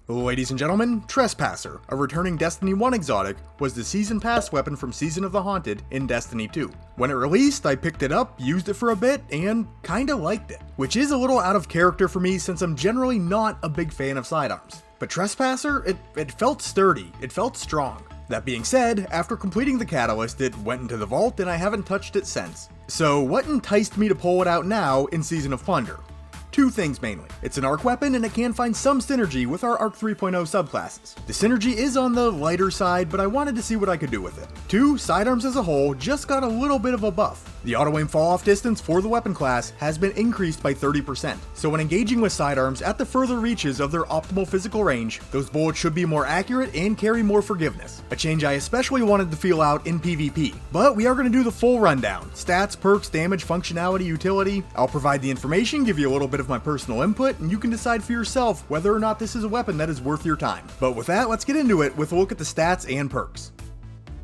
Ladies and gentlemen, Trespasser, a returning Destiny 1 exotic, was the Season Pass weapon from Season of the Haunted in Destiny 2. When it released, I picked it up, used it for a bit, and kinda liked it. Which is a little out of character for me since I'm generally not a big fan of sidearms. But Trespasser, it felt sturdy, it felt strong. That being said, after completing the catalyst, it went into the vault and I haven't touched it since. So what enticed me to pull it out now in Season of Plunder? Two things mainly. It's an arc weapon and it can find some synergy with our Arc 3.0 subclasses. The synergy is on the lighter side, but I wanted to see what I could do with it. Two, sidearms as a whole just got a little bit of a buff. The auto-aim fall-off distance for the weapon class has been increased by 30%, so when engaging with sidearms at the further reaches of their optimal physical range, those bullets should be more accurate and carry more forgiveness. A change I especially wanted to feel out in PvP. But we are going to do the full rundown. Stats, perks, damage, functionality, utility. I'll provide the information, give you a little bit of my personal input, and you can decide for yourself whether or not this is a weapon that is worth your time. But with that, let's get into it with a look at the stats and perks.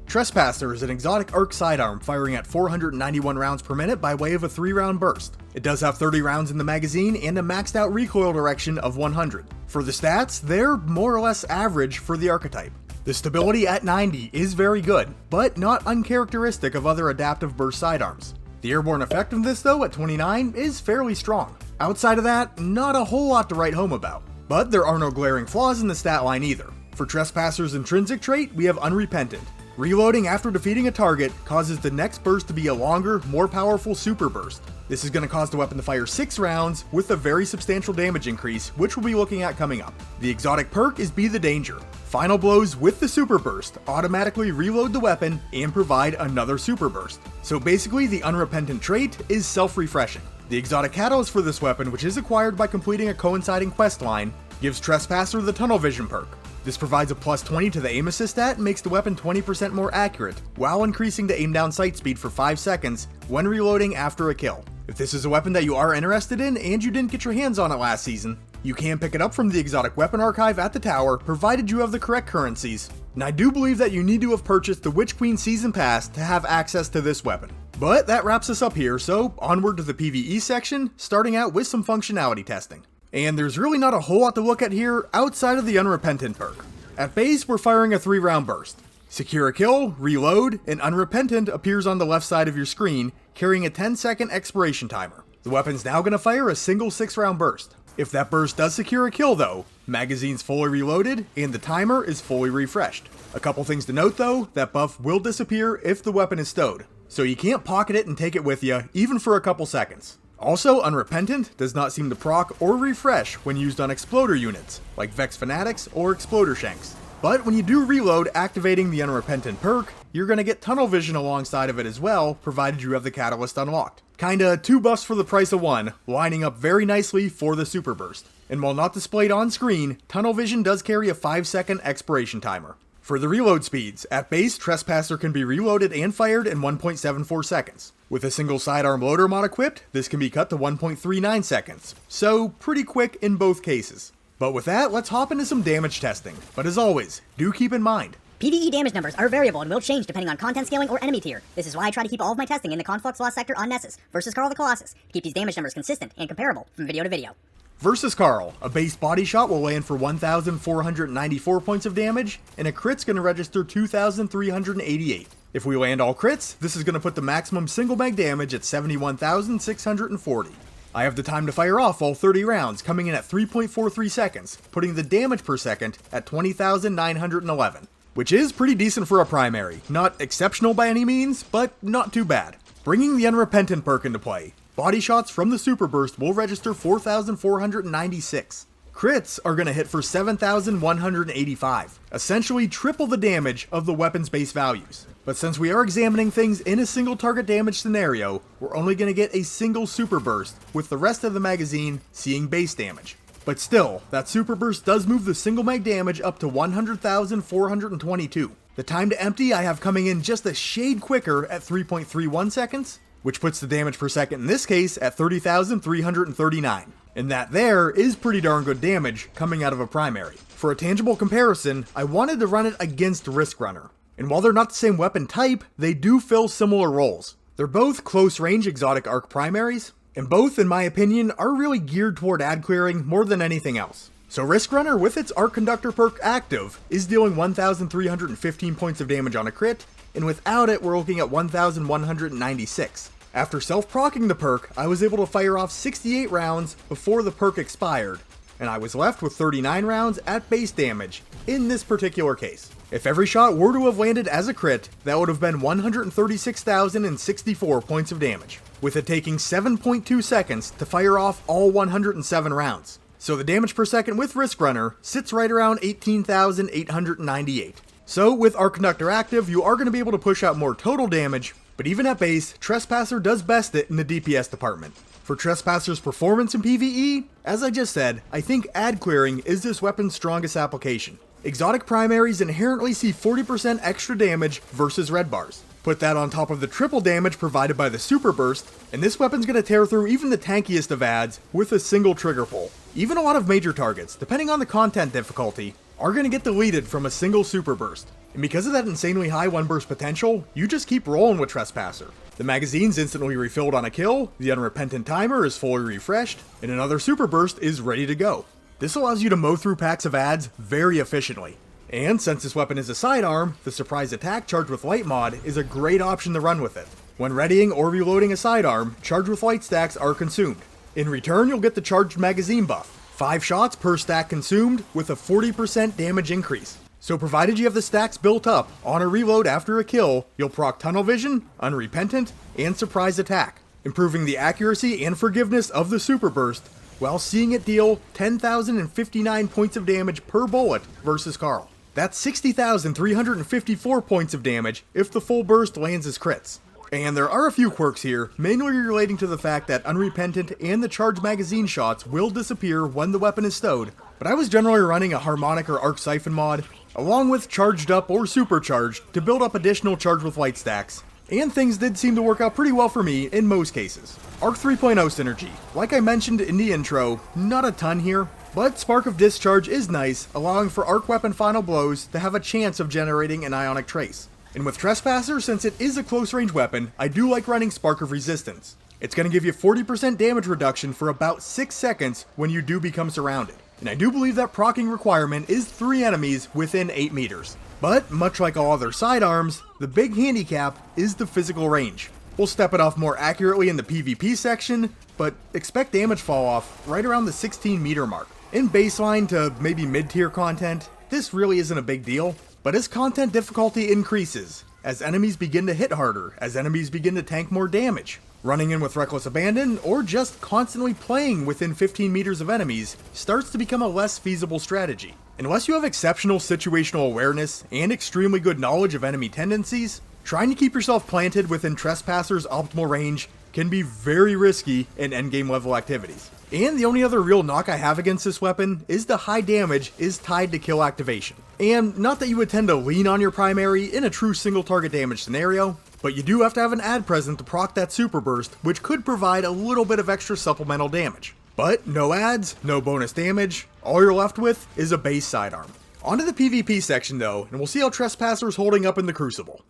Trespasser is an exotic arc sidearm firing at 491 rounds per minute by way of a 3-round burst. It does have 30 rounds in the magazine and a maxed out recoil direction of 100. For the stats, they're more or less average for the archetype. The stability at 90 is very good, but not uncharacteristic of other adaptive burst sidearms. The airborne effectiveness though at 29 is fairly strong. Outside of that, not a whole lot to write home about. But there are no glaring flaws in the stat line either. For Trespasser's intrinsic trait, we have Unrepentant. Reloading after defeating a target causes the next burst to be a longer, more powerful super burst. This is going to cause the weapon to fire 6 rounds with a very substantial damage increase, which we'll be looking at coming up. The exotic perk is Be the Danger. Final blows with the super burst automatically reload the weapon and provide another super burst. So basically the Unrepentant trait is self-refreshing. The exotic catalyst for this weapon, which is acquired by completing a coinciding quest line, gives Trespasser the Tunnel Vision perk. This provides a plus 20 to the aim assist stat and makes the weapon 20% more accurate, while increasing the aim down sight speed for 5 seconds when reloading after a kill. If this is a weapon that you are interested in and you didn't get your hands on it last season, you can pick it up from the exotic weapon archive at the tower, provided you have the correct currencies. And I do believe that you need to have purchased the Witch Queen Season Pass to have access to this weapon. But that wraps us up here, so onward to the PvE section, starting out with some functionality testing. And there's really not a whole lot to look at here outside of the Unrepentant perk. At base, we're firing a 3-round burst. Secure a kill, reload, and Unrepentant appears on the left side of your screen, carrying a 10-second expiration timer. The weapon's now going to fire a single 6-round burst. If that burst does secure a kill though, magazine's fully reloaded, and the timer is fully refreshed. A couple things to note though, that buff will disappear if the weapon is stowed, so you can't pocket it and take it with you, even for a couple seconds. Also, Unrepentant does not seem to proc or refresh when used on exploder units, like Vex Fanatics or Exploder Shanks. But when you do reload activating the Unrepentant perk, you're going to get Tunnel Vision alongside of it as well, provided you have the catalyst unlocked. Kinda 2 buffs for the price of 1, lining up very nicely for the super burst. And while not displayed on screen, Tunnel Vision does carry a 5-second expiration timer. For the reload speeds, at base, Trespasser can be reloaded and fired in 1.74 seconds. With a single sidearm loader mod equipped, this can be cut to 1.39 seconds. So pretty quick in both cases. But with that, let's hop into some damage testing. But as always, do keep in mind, PvE damage numbers are variable and will change depending on content scaling or enemy tier. This is why I try to keep all of my testing in the Conflux Lost sector on Nessus versus Carl the Colossus to keep these damage numbers consistent and comparable from video to video. Versus Carl, a base body shot will land for 1,494 points of damage, and a crit's going to register 2,388. If we land all crits, this is going to put the maximum single mag damage at 71,640. I have the time to fire off all 30 rounds, coming in at 3.43 seconds, putting the damage per second at 20,911. Which is pretty decent for a primary. Not exceptional by any means, but not too bad. Bringing the Unrepentant perk into play, body shots from the super burst will register 4,496. Crits are going to hit for 7,185, essentially triple the damage of the weapon's base values. But since we are examining things in a single target damage scenario, we're only going to get a single super burst, with the rest of the magazine seeing base damage. But still, that super burst does move the single mag damage up to 100,422. The time to empty I have coming in just a shade quicker at 3.31 seconds, which puts the damage per second in this case at 30,339. And that there is pretty darn good damage coming out of a primary. For a tangible comparison, I wanted to run it against Risk Runner. And while they're not the same weapon type, they do fill similar roles. They're both close range exotic arc primaries, and both, in my opinion, are really geared toward ad clearing more than anything else. So Risk Runner with its Arc Conductor perk active is dealing 1,315 points of damage on a crit, and without it we're looking at 1,196. After self-procking the perk, I was able to fire off 68 rounds before the perk expired, and I was left with 39 rounds at base damage in this particular case. If every shot were to have landed as a crit, that would have been 136,064 points of damage, with it taking 7.2 seconds to fire off all 107 rounds. So the damage per second with Risk Runner sits right around 18,898. So with Arc Conductor active, you are going to be able to push out more total damage, but even at base, Trespasser does best it in the DPS department. For Trespasser's performance in PvE, as I just said, I think ad clearing is this weapon's strongest application. Exotic primaries inherently see 40% extra damage versus red bars. Put that on top of the triple damage provided by the super burst, and this weapon's going to tear through even the tankiest of ads with a single trigger pull. Even a lot of major targets, depending on the content difficulty, are going to get deleted from a single super burst. And because of that insanely high one burst potential, you just keep rolling with Trespasser. The magazine's instantly refilled on a kill, the unrepentant timer is fully refreshed, and another super burst is ready to go. This allows you to mow through packs of ads very efficiently. And since this weapon is a sidearm, the surprise attack charged with light mod is a great option to run with it. When readying or reloading a sidearm, charged with light stacks are consumed. In return, you'll get the charged magazine buff, 5 shots per stack consumed with a 40% damage increase. So provided you have the stacks built up, on a reload after a kill, you'll proc Tunnel Vision, Unrepentant, and Surprise Attack, improving the accuracy and forgiveness of the Super Burst, while seeing it deal 10,059 points of damage per bullet versus Carl. That's 60,354 points of damage if the full burst lands as crits. And there are a few quirks here, mainly relating to the fact that Unrepentant and the charged magazine shots will disappear when the weapon is stowed, but I was generally running a Harmonic or Arc Siphon mod, along with Charged Up or Supercharged to build up additional charge with light stacks, and things did seem to work out pretty well for me in most cases. Arc 3.0 synergy, like I mentioned in the intro, not a ton here, but Spark of Discharge is nice, allowing for Arc Weapon Final Blows to have a chance of generating an Ionic Trace. And with Trespasser, since it is a close range weapon, I do like running Spark of Resistance. It's going to give you 40% damage reduction for about 6 seconds when you do become surrounded. And I do believe that proccing requirement is 3 enemies within 8 meters. But, much like all other sidearms, the big handicap is the physical range. We'll step it off more accurately in the PvP section, but expect damage fall off right around the 16 meter mark. In baseline to maybe mid-tier content, this really isn't a big deal, but as content difficulty increases, as enemies begin to hit harder, as enemies begin to tank more damage, running in with Reckless Abandon, or just constantly playing within 15 meters of enemies starts to become a less feasible strategy. Unless you have exceptional situational awareness and extremely good knowledge of enemy tendencies, trying to keep yourself planted within Trespasser's optimal range can be very risky in endgame level activities. And the only other real knock I have against this weapon is the high damage is tied to kill activation. And not that you would tend to lean on your primary in a true single target damage scenario, but you do have to have an ad present to proc that super burst, which could provide a little bit of extra supplemental damage. But no ads, no bonus damage, all you're left with is a base sidearm. Onto the PvP section though, and we'll see how Trespasser's holding up in the Crucible.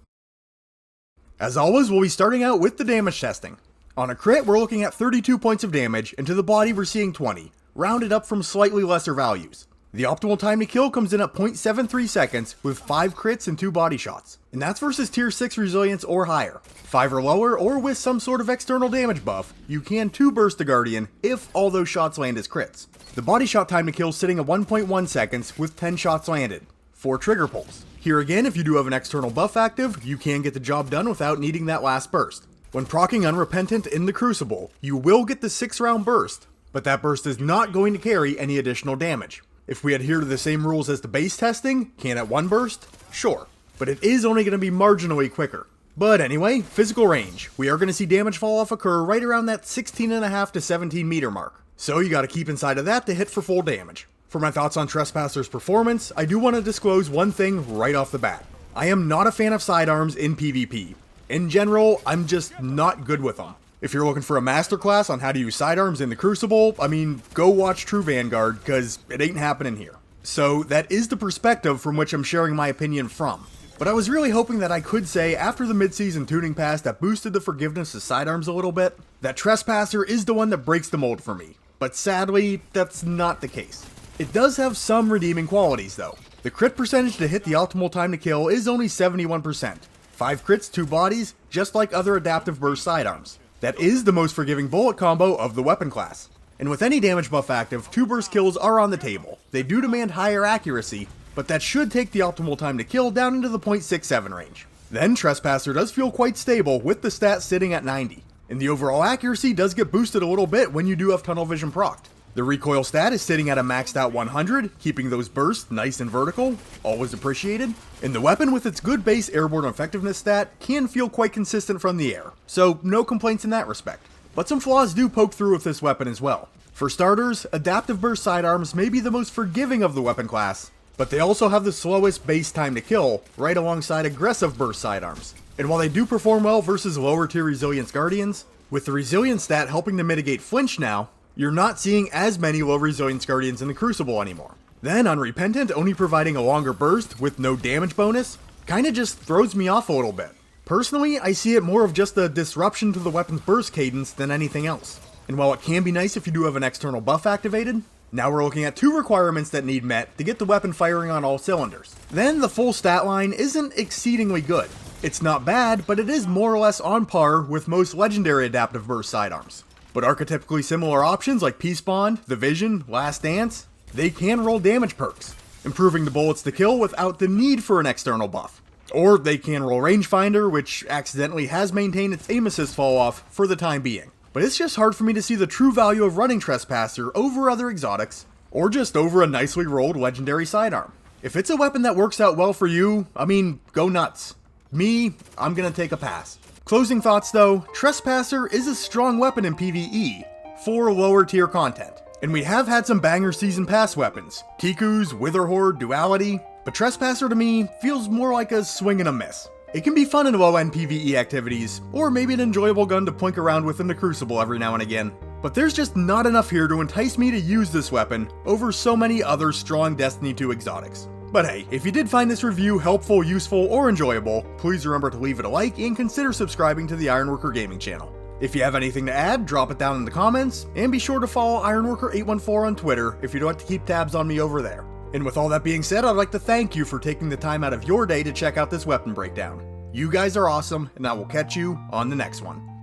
As always, we'll be starting out with the damage testing. On a crit, we're looking at 32 points of damage, and to the body we're seeing 20, rounded up from slightly lesser values. The optimal time to kill comes in at 0.73 seconds with 5 crits and 2 body shots, and that's versus tier 6 resilience or higher. 5 or lower, or with some sort of external damage buff, you can 2 burst the Guardian if all those shots land as crits. The body shot time to kill sitting at 1.1 seconds with 10 shots landed, 4 trigger pulls. Here again, if you do have an external buff active, you can get the job done without needing that last burst. When proccing Unrepentant in the Crucible, you will get the 6-round burst, but that burst is not going to carry any additional damage. If we adhere to the same rules as the base testing, can it 1 burst? Sure, but it is only going to be marginally quicker. But anyway, physical range. We are going to see damage fall off occur right around that 16.5 to 17 meter mark. So you got to keep inside of that to hit for full damage. For my thoughts on Trespasser's performance, I do want to disclose one thing right off the bat. I am not a fan of sidearms in PvP. In general, I'm just not good with them. If you're looking for a masterclass on how to use sidearms in the Crucible, I mean, go watch True Vanguard, cause it ain't happening here. So that is the perspective from which I'm sharing my opinion from. But I was really hoping that I could say, after the mid-season tuning pass that boosted the forgiveness of sidearms a little bit, that Trespasser is the one that breaks the mold for me. But sadly, that's not the case. It does have some redeeming qualities though. The crit percentage to hit the optimal time to kill is only 71%. 5 crits, 2 bodies, just like other adaptive burst sidearms. That is the most forgiving bullet combo of the weapon class. And with any damage buff active, 2 burst kills are on the table. They do demand higher accuracy, but that should take the optimal time to kill down into the 0.67 range. Then Trespasser does feel quite stable with the stat sitting at 90. And the overall accuracy does get boosted a little bit when you do have tunnel vision procced. The recoil stat is sitting at a maxed out 100, keeping those bursts nice and vertical, always appreciated. And the weapon with its good base airborne effectiveness stat can feel quite consistent from the air, so no complaints in that respect. But some flaws do poke through with this weapon as well. For starters, adaptive burst sidearms may be the most forgiving of the weapon class, but they also have the slowest base time to kill, right alongside aggressive burst sidearms. And while they do perform well versus lower tier resilience guardians, with the resilience stat helping to mitigate flinch now, you're not seeing as many low resilience guardians in the Crucible anymore. Then Unrepentant only providing a longer burst with no damage bonus kinda just throws me off a little bit. Personally, I see it more of just a disruption to the weapon's burst cadence than anything else. And while it can be nice if you do have an external buff activated, now we're looking at 2 requirements that need met to get the weapon firing on all cylinders. Then the full stat line isn't exceedingly good. It's not bad, but it is more or less on par with most legendary adaptive burst sidearms. But archetypically similar options like Peace Bond, The Vision, Last Dance, they can roll damage perks, improving the bullets to kill without the need for an external buff. Or they can roll Rangefinder, which accidentally has maintained its aim assist fall off for the time being. But it's just hard for me to see the true value of running Trespasser over other exotics, or just over a nicely rolled legendary sidearm. If it's a weapon that works out well for you, I mean, go nuts. Me, I'm gonna take a pass. Closing thoughts though, Trespasser is a strong weapon in PvE for lower tier content. And we have had some banger season pass weapons, Tiku's, Witherhorde, Duality, but Trespasser to me feels more like a swing and a miss. It can be fun in low end PvE activities, or maybe an enjoyable gun to plink around with in the Crucible every now and again, but there's just not enough here to entice me to use this weapon over so many other strong Destiny 2 exotics. But hey, if you did find this review helpful, useful, or enjoyable, please remember to leave it a like and consider subscribing to the Ironworker Gaming channel. If you have anything to add, drop it down in the comments, and be sure to follow Ironworker814 on Twitter if you'd like to keep tabs on me over there. And with all that being said, I'd like to thank you for taking the time out of your day to check out this weapon breakdown. You guys are awesome, and I will catch you on the next one.